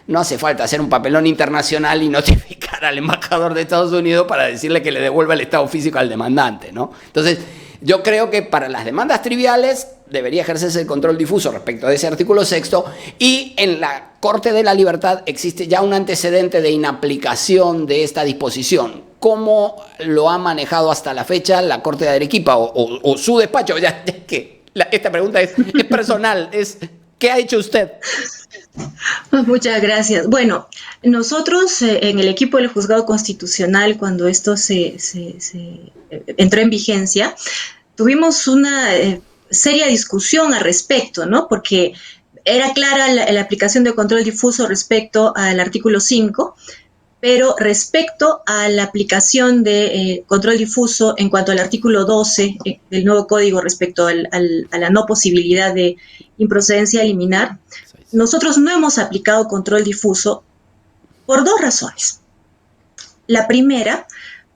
no hace falta hacer un papelón internacional y notificar al embajador de Estados Unidos para decirle que le devuelva el estado físico al demandante, ¿no? Entonces, yo creo que para las demandas triviales debería ejercerse el control difuso respecto de ese artículo 6, y en la Corte de la Libertad existe ya un antecedente de inaplicación de esta disposición. ¿Cómo lo ha manejado hasta la fecha la Corte de Arequipa o su despacho? Ya que esta pregunta es personal, ¿qué ha hecho usted? Muchas gracias. Bueno, nosotros en el equipo del Juzgado Constitucional, cuando esto se entró en vigencia, tuvimos una seria discusión al respecto, ¿no? Porque era clara la aplicación de control difuso respecto al artículo 5, pero respecto a la aplicación de control difuso en cuanto al artículo 12 del nuevo código respecto a la no posibilidad de improcedencia liminar, nosotros no hemos aplicado control difuso por dos razones. La primera,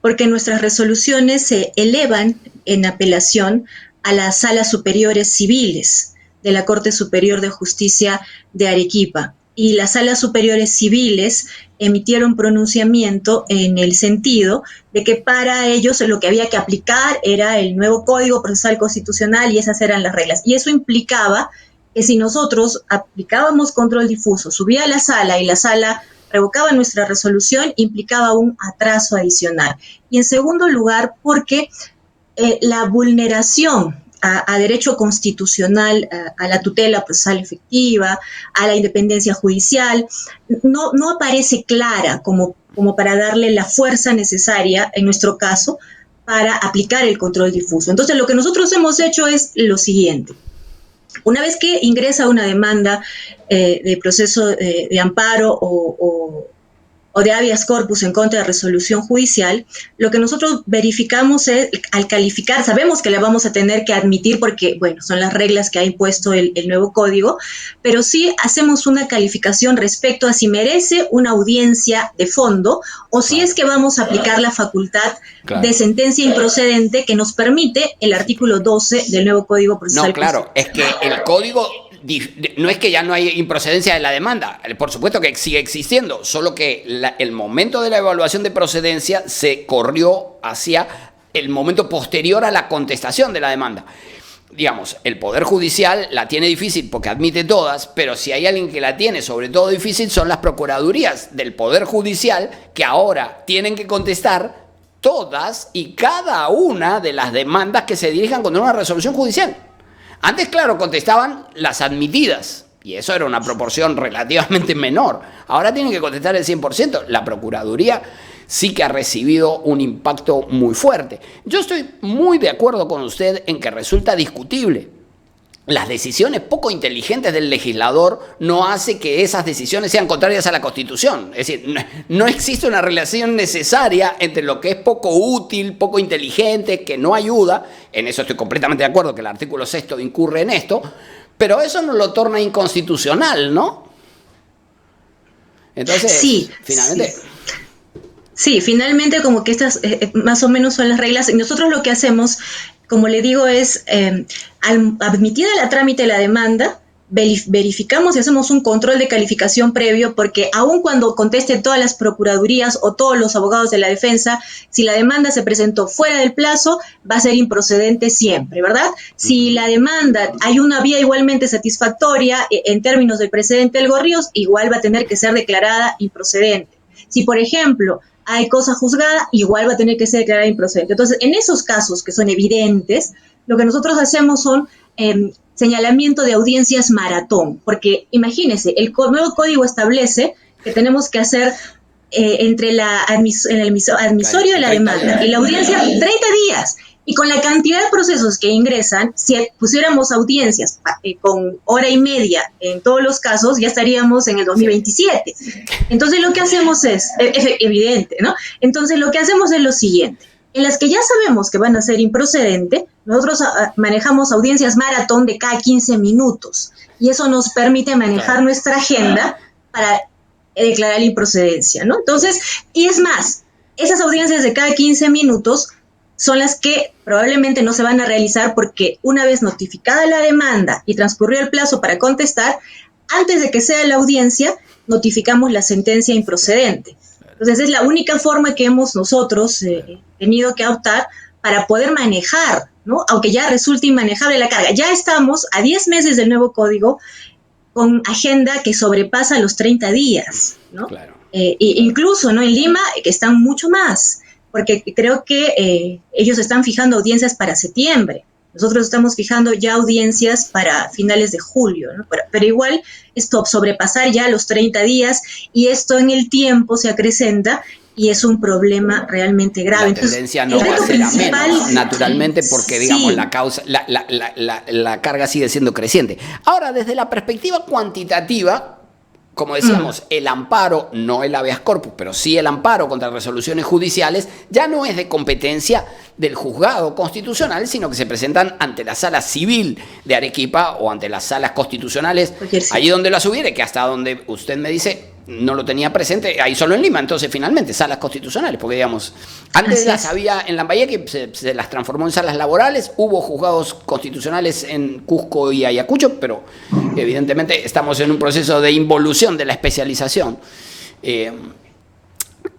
porque nuestras resoluciones se elevan en apelación a las salas superiores civiles de la Corte Superior de Justicia de Arequipa. Y las salas superiores civiles emitieron pronunciamiento en el sentido de que para ellos lo que había que aplicar era el nuevo Código Procesal Constitucional y esas eran las reglas. Y eso implicaba que si nosotros aplicábamos control difuso, subía a la sala y la sala revocaba nuestra resolución, implicaba un atraso adicional. Y en segundo lugar, porque la vulneración a derecho constitucional, a la tutela procesal efectiva, a la independencia judicial, no aparece clara como para darle la fuerza necesaria, en nuestro caso, para aplicar el control difuso. Entonces, lo que nosotros hemos hecho es lo siguiente. Una vez que ingresa una demanda de proceso de amparo o de habeas corpus en contra de resolución judicial, lo que nosotros verificamos es, al calificar, sabemos que la vamos a tener que admitir porque, bueno, son las reglas que ha impuesto el nuevo código, pero sí hacemos una calificación respecto a si merece una audiencia de fondo o si es que vamos a aplicar la facultad de sentencia improcedente que nos permite el artículo 12 del nuevo Código Procesal. No, claro, es que el código no es que ya no hay improcedencia de la demanda, por supuesto que sigue existiendo, solo que el momento de la evaluación de procedencia se corrió hacia el momento posterior a la contestación de la demanda. Digamos, el Poder Judicial la tiene difícil porque admite todas, pero si hay alguien que la tiene sobre todo difícil son las procuradurías del Poder Judicial, que ahora tienen que contestar todas y cada una de las demandas que se dirijan contra una resolución judicial. Antes, claro, contestaban las admitidas, y eso era una proporción relativamente menor. Ahora tienen que contestar el 100%. La Procuraduría sí que ha recibido un impacto muy fuerte. Yo estoy muy de acuerdo con usted en que resulta discutible. Las decisiones poco inteligentes del legislador no hace que esas decisiones sean contrarias a la Constitución. Es decir, no existe una relación necesaria entre lo que es poco útil, poco inteligente, que no ayuda. En eso estoy completamente de acuerdo que el artículo 6º incurre en esto, pero eso no lo torna inconstitucional, ¿no? Entonces, sí, finalmente... Sí, finalmente como que estas más o menos son las reglas. Y nosotros lo que hacemos, como le digo, es admitida la trámite de la demanda, verificamos y hacemos un control de calificación previo, porque aun cuando contesten todas las procuradurías o todos los abogados de la defensa, si la demanda se presentó fuera del plazo, va a ser improcedente siempre, ¿verdad? Si la demanda hay una vía igualmente satisfactoria en términos del precedente del Gorríos, igual va a tener que ser declarada improcedente. Si, por ejemplo, hay cosa juzgada, igual va a tener que ser declarada improcedente. Entonces, en esos casos que son evidentes, lo que nosotros hacemos son señalamiento de audiencias maratón, porque imagínense, el nuevo código establece que tenemos que hacer entre el admisorio de la demanda y la audiencia 30 días. Y con la cantidad de procesos que ingresan, si pusiéramos audiencias con hora y media en todos los casos, ya estaríamos en el 2027. Entonces lo que hacemos es evidente, ¿no? Entonces lo que hacemos es lo siguiente. En las que ya sabemos que van a ser improcedentes, nosotros manejamos audiencias maratón de cada 15 minutos. Y eso nos permite manejar nuestra agenda para declarar la improcedencia, ¿no? Entonces, y es más, esas audiencias de cada 15 minutos son las que probablemente no se van a realizar porque una vez notificada la demanda y transcurrió el plazo para contestar, antes de que sea la audiencia, notificamos la sentencia improcedente. Entonces es la única forma que hemos nosotros tenido que optar para poder manejar, ¿no? Aunque ya resulte inmanejable la carga. Ya estamos a 10 meses del nuevo código con agenda que sobrepasa los 30 días, ¿no? Claro. Incluso, ¿no? En Lima, que están mucho más, porque creo que ellos están fijando audiencias para septiembre. Nosotros estamos fijando ya audiencias para finales de julio, ¿no? Pero igual esto sobrepasar ya los 30 días y esto en el tiempo se acrecenta y es un problema realmente grave. La tendencia no va a ser a menos, naturalmente, porque digamos la carga sigue siendo creciente. Ahora, desde la perspectiva cuantitativa, como decíamos, el amparo, no el habeas corpus, pero sí el amparo contra resoluciones judiciales, ya no es de competencia del juzgado constitucional, sino que se presentan ante la sala civil de Arequipa o ante las salas constitucionales, allí donde las hubiere, que hasta donde usted me dice no lo tenía presente, ahí solo en Lima, entonces finalmente salas constitucionales, porque digamos, antes las había en Lambayeque, se las transformó en salas laborales, hubo juzgados constitucionales en Cusco y Ayacucho, pero evidentemente estamos en un proceso de involución de la especialización.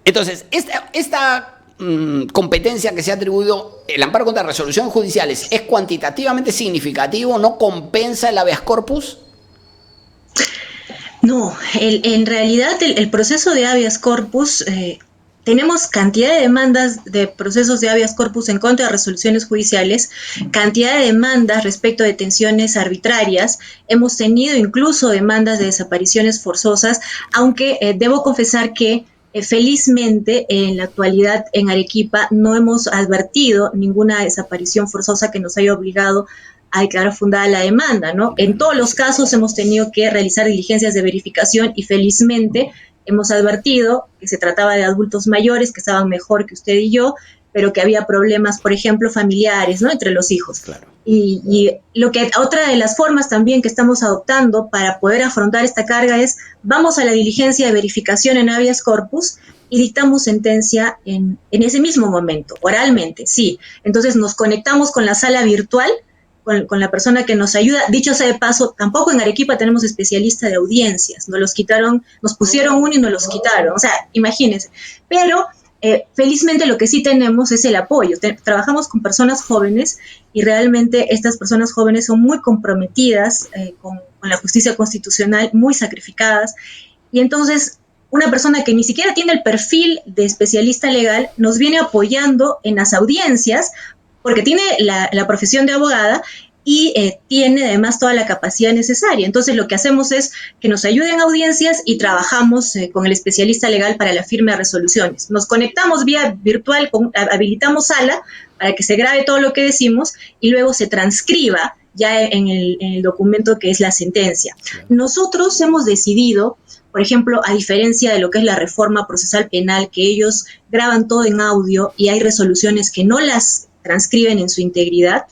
Entonces, esta competencia que se ha atribuido, el amparo contra resoluciones judiciales, ¿es cuantitativamente significativo? ¿No compensa el habeas corpus? No, en realidad el proceso de habeas corpus, tenemos cantidad de demandas de procesos de habeas corpus en contra de resoluciones judiciales, cantidad de demandas respecto de detenciones arbitrarias, hemos tenido incluso demandas de desapariciones forzosas, aunque debo confesar que felizmente en la actualidad en Arequipa no hemos advertido ninguna desaparición forzosa que nos haya obligado a declarar fundada la demanda, ¿no? En todos los casos hemos tenido que realizar diligencias de verificación y felizmente hemos advertido que se trataba de adultos mayores que estaban mejor que usted y yo, pero que había problemas, por ejemplo, familiares, ¿no?, entre los hijos. Claro. Y lo que otra de las formas también que estamos adoptando para poder afrontar esta carga es, vamos a la diligencia de verificación en habeas corpus y dictamos sentencia en ese mismo momento, oralmente, sí. Entonces nos conectamos con la sala virtual, con la persona que nos ayuda. Dicho sea de paso, tampoco en Arequipa tenemos especialista de audiencias, nos los quitaron, nos pusieron uno y nos los quitaron, o sea, imagínense. Pero felizmente lo que sí tenemos es el apoyo. Trabajamos con personas jóvenes y realmente estas personas jóvenes son muy comprometidas con la justicia constitucional, muy sacrificadas, y entonces una persona que ni siquiera tiene el perfil de especialista legal nos viene apoyando en las audiencias porque tiene la profesión de abogada y tiene además toda la capacidad necesaria. Entonces lo que hacemos es que nos ayuden audiencias y trabajamos con el especialista legal para la firma de resoluciones. Nos conectamos vía virtual, habilitamos sala para que se grabe todo lo que decimos y luego se transcriba ya en el documento que es la sentencia. Nosotros hemos decidido, por ejemplo, a diferencia de lo que es la reforma procesal penal, que ellos graban todo en audio y hay resoluciones que no las transcriben en su integridad,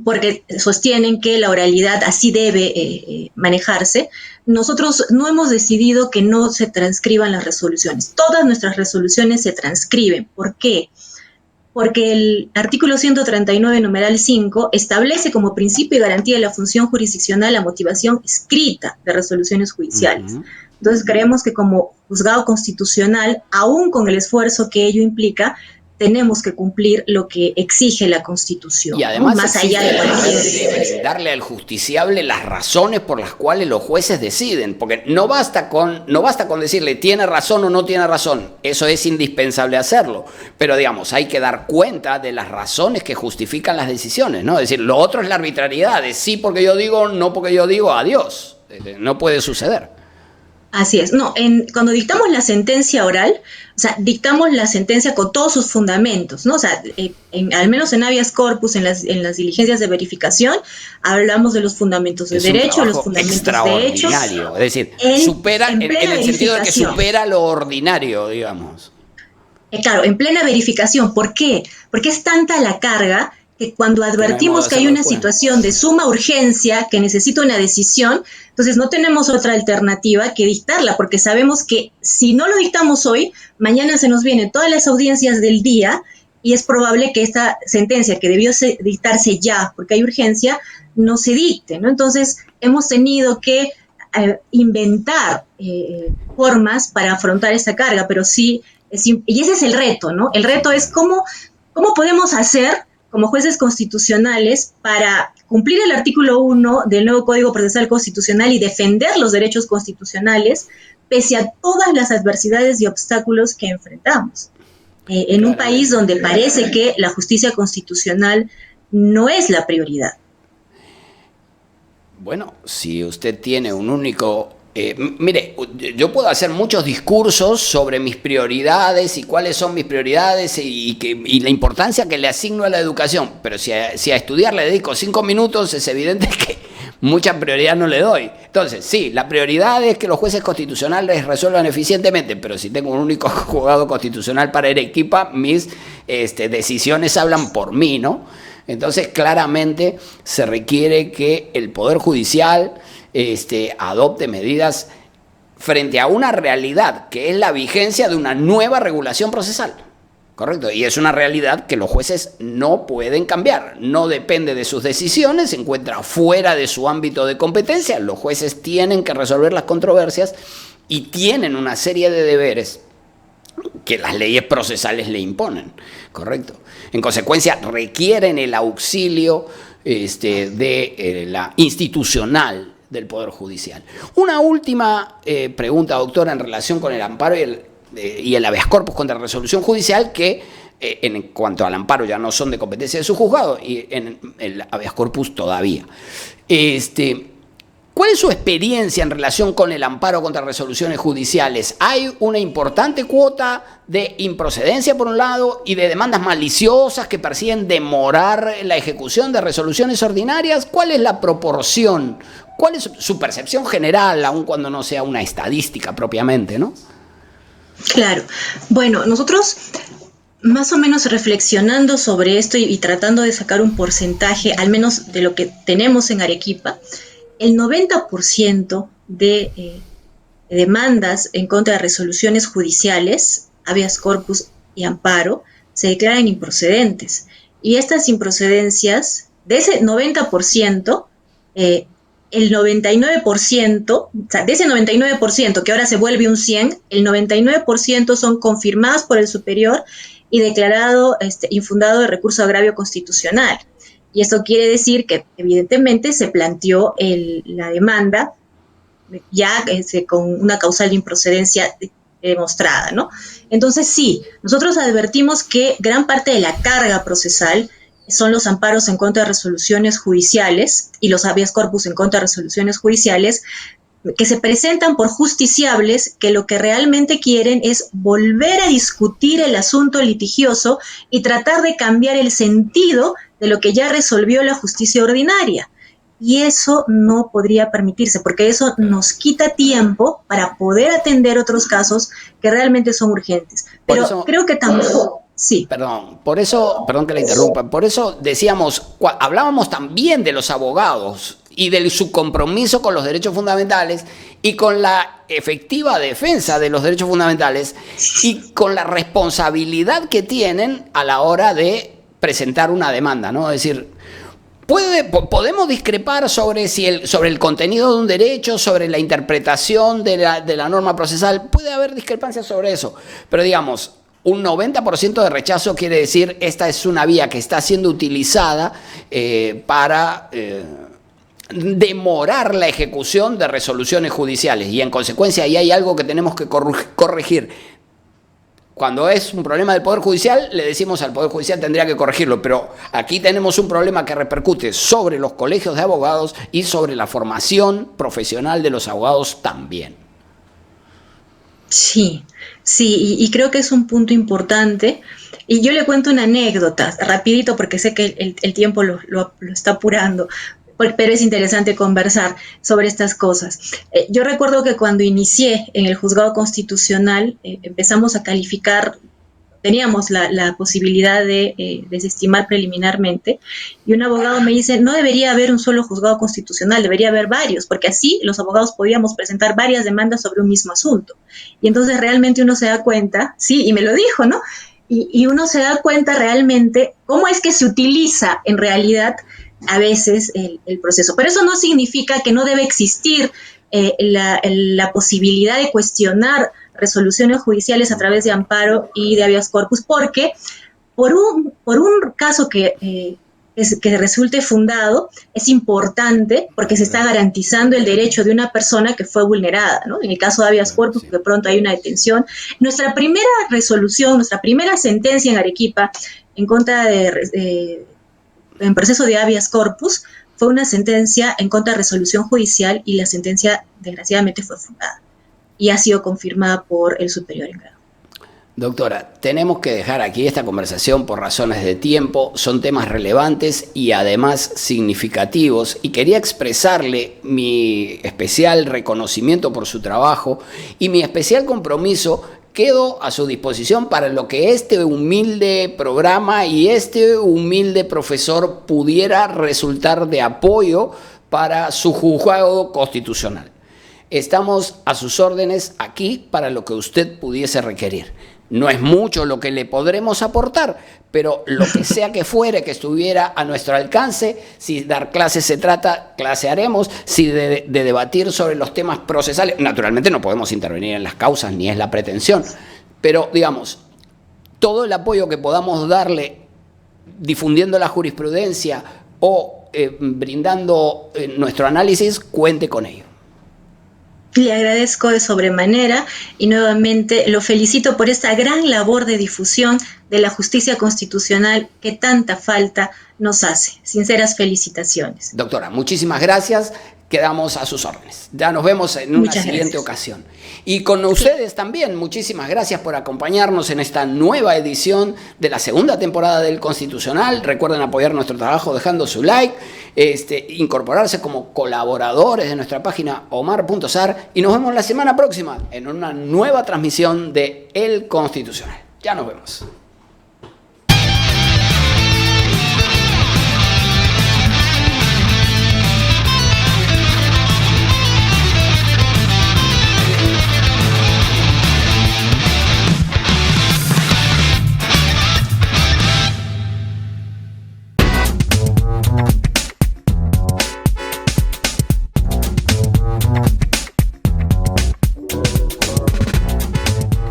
porque sostienen que la oralidad así debe manejarse. Nosotros no hemos decidido que no se transcriban las resoluciones. Todas nuestras resoluciones se transcriben. ¿Por qué? Porque el artículo 139, numeral 5, establece como principio y garantía de la función jurisdiccional la motivación escrita de resoluciones judiciales. Entonces creemos que como juzgado constitucional, aún con el esfuerzo que ello implica, tenemos que cumplir lo que exige la Constitución. Y además, ¿no? Más allá de darle al justiciable las razones por las cuales los jueces deciden, porque no basta con decirle tiene razón o no tiene razón, eso es indispensable hacerlo, pero digamos, hay que dar cuenta de las razones que justifican las decisiones, ¿no? Es decir, lo otro es la arbitrariedad, de sí porque yo digo, no porque yo digo, adiós, no puede suceder. Así es. No, cuando dictamos la sentencia oral, o sea, dictamos la sentencia con todos sus fundamentos, ¿no? O sea, al menos en habeas corpus, en las diligencias de verificación, hablamos de los fundamentos de derecho, los fundamentos de hechos. Es decir, supera en el sentido de que supera lo ordinario, digamos. Claro, en plena verificación. ¿Por qué? Porque es tanta la carga que cuando advertimos que hay una situación de suma urgencia, que necesita una decisión, entonces no tenemos otra alternativa que dictarla, porque sabemos que si no lo dictamos hoy, mañana se nos vienen todas las audiencias del día y es probable que esta sentencia que debió dictarse ya, porque hay urgencia, no se dicte, ¿no? Entonces hemos tenido que inventar formas para afrontar esta carga, pero sí, y ese es el reto, ¿no? El reto es cómo podemos hacer como jueces constitucionales para cumplir el artículo 1 del nuevo Código Procesal Constitucional y defender los derechos constitucionales pese a todas las adversidades y obstáculos que enfrentamos. En un país donde parece que la justicia constitucional no es la prioridad. Bueno, si usted tiene un único... mire, yo puedo hacer muchos discursos sobre mis prioridades y cuáles son mis prioridades y la importancia que le asigno a la educación, pero si a estudiar le dedico 5 minutos, es evidente que mucha prioridad no le doy. Entonces, sí, la prioridad es que los jueces constitucionales resuelvan eficientemente, pero si tengo un único juzgado constitucional para Arequipa, mis decisiones hablan por mí, ¿no? Entonces, claramente se requiere que el Poder Judicial adopte medidas frente a una realidad que es la vigencia de una nueva regulación procesal, ¿correcto? Y es una realidad que los jueces no pueden cambiar, no depende de sus decisiones, se encuentra fuera de su ámbito de competencia, los jueces tienen que resolver las controversias y tienen una serie de deberes que las leyes procesales le imponen, ¿correcto? En consecuencia, requieren el auxilio de la institucional del Poder Judicial. Una última pregunta, doctora, en relación con el amparo y el habeas corpus contra la resolución judicial, que en cuanto al amparo ya no son de competencia de su juzgado y en el habeas corpus todavía. ¿Cuál es su experiencia en relación con el amparo contra resoluciones judiciales? ¿Hay una importante cuota de improcedencia por un lado y de demandas maliciosas que persiguen demorar la ejecución de resoluciones ordinarias? ¿Cuál es la proporción? ¿Cuál es su percepción general, aun cuando no sea una estadística propiamente, ¿no? Claro. Bueno, nosotros más o menos reflexionando sobre esto y tratando de sacar un porcentaje, al menos de lo que tenemos en Arequipa, el 90% de demandas en contra de resoluciones judiciales, habeas corpus y amparo, se declaran improcedentes. Y estas improcedencias, de ese 90%, el 99%, o sea, de ese 99% que ahora se vuelve un 100, el 99% son confirmadas por el superior y declarado infundado de recurso de agravio constitucional. Y esto quiere decir que evidentemente se planteó la demanda ya con una causal de improcedencia demostrada, ¿no? Entonces sí, nosotros advertimos que gran parte de la carga procesal son los amparos en contra de resoluciones judiciales y los habeas corpus en contra de resoluciones judiciales que se presentan por justiciables que lo que realmente quieren es volver a discutir el asunto litigioso y tratar de cambiar el sentido de lo que ya resolvió la justicia ordinaria. Y eso no podría permitirse, porque eso nos quita tiempo para poder atender otros casos que realmente son urgentes. Pero eso, creo que tampoco... Sí. Perdón que la interrumpa. Por eso decíamos, hablábamos también de los abogados y de su compromiso con los derechos fundamentales y con la efectiva defensa de los derechos fundamentales y con la responsabilidad que tienen a la hora de presentar una demanda, ¿no? Es decir, podemos discrepar sobre el contenido de un derecho, sobre la interpretación de la norma procesal, puede haber discrepancias sobre eso, pero digamos, un 90% de rechazo quiere decir esta es una vía que está siendo utilizada para demorar la ejecución de resoluciones judiciales y en consecuencia ahí hay algo que tenemos que corregir. Cuando es un problema del Poder Judicial, le decimos al Poder Judicial tendría que corregirlo, pero aquí tenemos un problema que repercute sobre los colegios de abogados y sobre la formación profesional de los abogados también. Sí, y creo que es un punto importante. Y yo le cuento una anécdota, rapidito, porque sé que el tiempo lo está apurando, pero es interesante conversar sobre estas cosas. Yo recuerdo que cuando inicié en el juzgado constitucional, empezamos a calificar, teníamos la posibilidad de desestimar preliminarmente, y un abogado me dice, no debería haber un solo juzgado constitucional, debería haber varios, porque así los abogados podíamos presentar varias demandas sobre un mismo asunto. Y entonces realmente uno se da cuenta, sí, y me lo dijo, ¿no? Y uno se da cuenta realmente cómo es que se utiliza en realidad a veces el proceso. Pero eso no significa que no debe existir la posibilidad de cuestionar resoluciones judiciales a través de amparo y de habeas corpus, porque por un caso que resulte fundado, es importante porque se está garantizando el derecho de una persona que fue vulnerada, ¿no? En el caso de habeas corpus, de pronto hay una detención. Nuestra primera resolución, nuestra primera sentencia en Arequipa en contra en proceso de habeas corpus fue una sentencia en contra de resolución judicial y la sentencia desgraciadamente fue fundada y ha sido confirmada por el superior en grado. Doctora, tenemos que dejar aquí esta conversación por razones de tiempo, son temas relevantes y además significativos y quería expresarle mi especial reconocimiento por su trabajo y mi especial compromiso. Quedo a su disposición para lo que este humilde programa y este humilde profesor pudiera resultar de apoyo para su juzgado constitucional. Estamos a sus órdenes aquí para lo que usted pudiese requerir. No es mucho lo que le podremos aportar, pero lo que sea que fuere que estuviera a nuestro alcance, si dar clases se trata, clase haremos, si de debatir sobre los temas procesales, naturalmente no podemos intervenir en las causas, ni es la pretensión, pero digamos, todo el apoyo que podamos darle difundiendo la jurisprudencia o brindando nuestro análisis, cuente con ello. Le agradezco de sobremanera y nuevamente lo felicito por esta gran labor de difusión de la justicia constitucional que tanta falta nos hace. Sinceras felicitaciones. Doctora, muchísimas gracias. quedamos a sus órdenes. Ya nos vemos en una siguiente ocasión. Y con ustedes también, muchísimas gracias por acompañarnos en esta nueva edición de la segunda temporada del Constitucional. Recuerden apoyar nuestro trabajo dejando su like, incorporarse como colaboradores de nuestra página omar.sar y nos vemos la semana próxima en una nueva transmisión de El Constitucional. Ya nos vemos.